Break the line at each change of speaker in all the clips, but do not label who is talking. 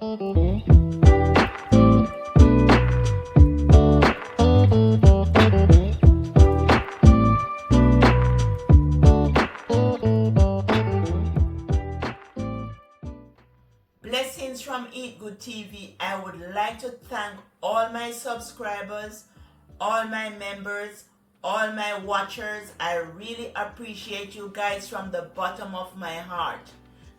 Blessings from Eat Good TV. I would like to thank all my subscribers, all my members, all my watchers. I really appreciate you guys from the bottom of my heart.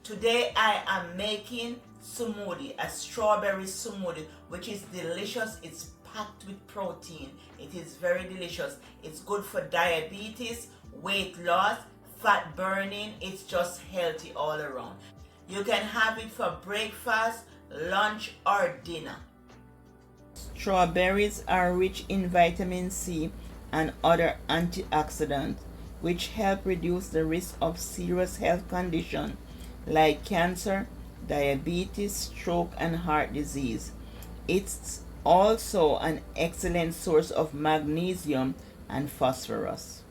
Today I am making smoothie, a strawberry smoothie, which is delicious. It's packed with protein. It is very delicious. It's good for diabetes, weight loss, fat burning. It's just healthy all around. You can have it for breakfast, lunch, or dinner. Strawberries are rich in vitamin C and other antioxidants, which help reduce the risk of serious health conditions like cancer, diabetes, stroke, and heart disease. It's also an excellent source of magnesium and phosphorus.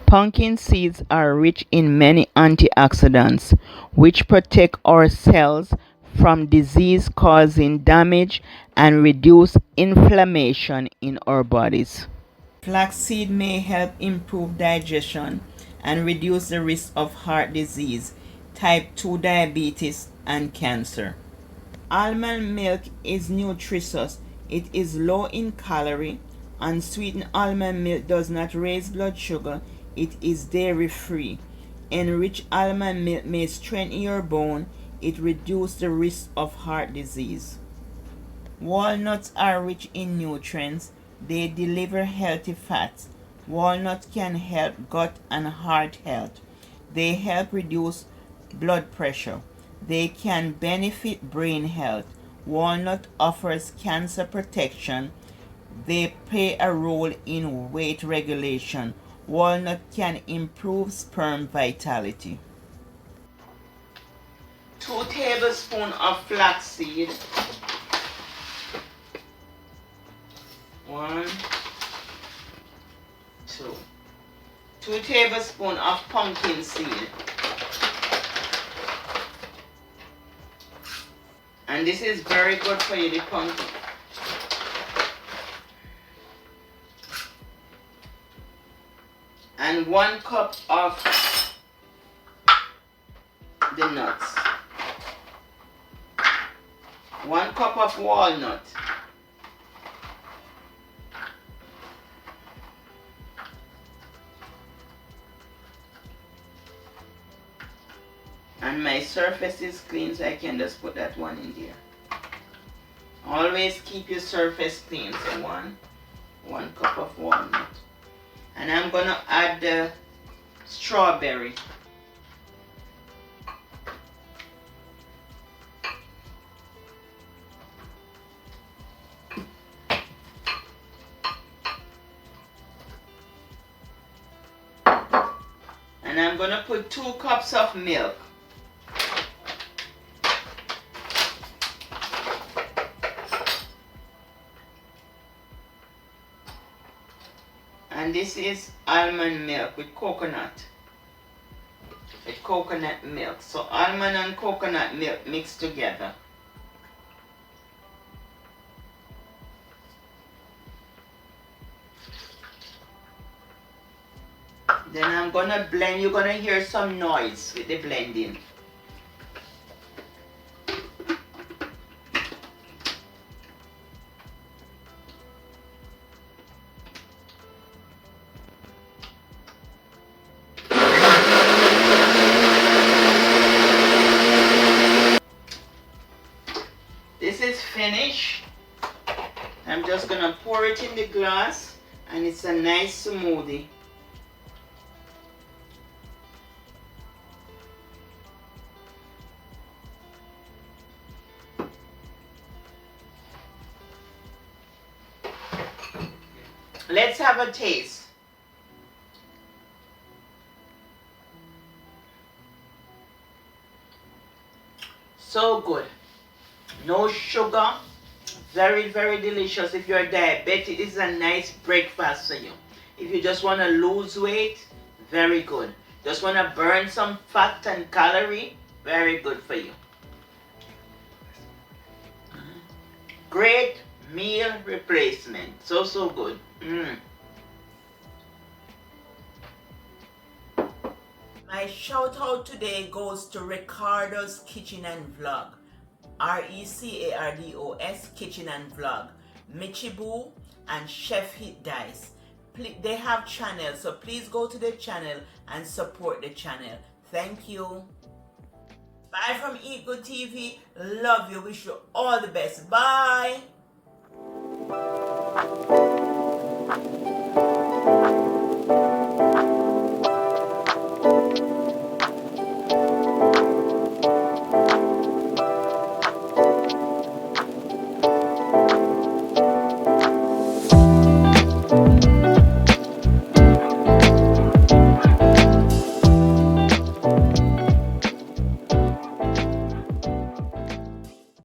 Pumpkin seeds are rich in many antioxidants, which protect our cells from disease causing damage and reduce inflammation in our bodies. Flaxseed may help improve digestion and reduce the risk of heart disease, type 2 diabetes, and cancer. Almond milk is nutritious. It is low in calorie. Unsweetened almond milk does not raise blood sugar. It is dairy free. Enriched almond milk may strengthen your bone. It reduces the risk of heart disease. Walnuts are rich in nutrients. They deliver healthy fats. Walnuts can help gut and heart health. They help reduce blood pressure. They can benefit brain health. Walnut offers cancer protection. They play a role in weight regulation. Walnut can improve sperm vitality. 2 tablespoons of flaxseed. 1, 2. 2 tablespoons of pumpkin seed. And this is very good for you, the pumpkin. And 1 cup of the nuts. 1 cup of walnut. And my surface is clean, so I can just put that one in there. Always keep your surface clean. So 1 cup of walnut. And I'm gonna add the strawberry. And I'm gonna put 2 cups of milk. And this is almond milk with coconut. With coconut milk. So almond and coconut milk mixed together. Then I'm gonna blend. You're gonna hear some noise with the blending. This is finished. I'm just gonna pour it in the glass, and it's a nice smoothie. Let's have a taste. So good. No sugar. Very, very delicious. If you're diabetic, this is a nice breakfast for you. If you just want to lose weight, very good. Just want to burn some fat and calorie, very good for you. Great meal replacement. So, so good. My shout out today goes to Ricardo's Kitchen and Vlog. Recardos Kitchen and Vlog. Michibu and Chef Hit Dice. They have channels, so please go to the channel and support the channel. Thank you. Bye from Eat Good TV. Love you. Wish you all the best. Bye.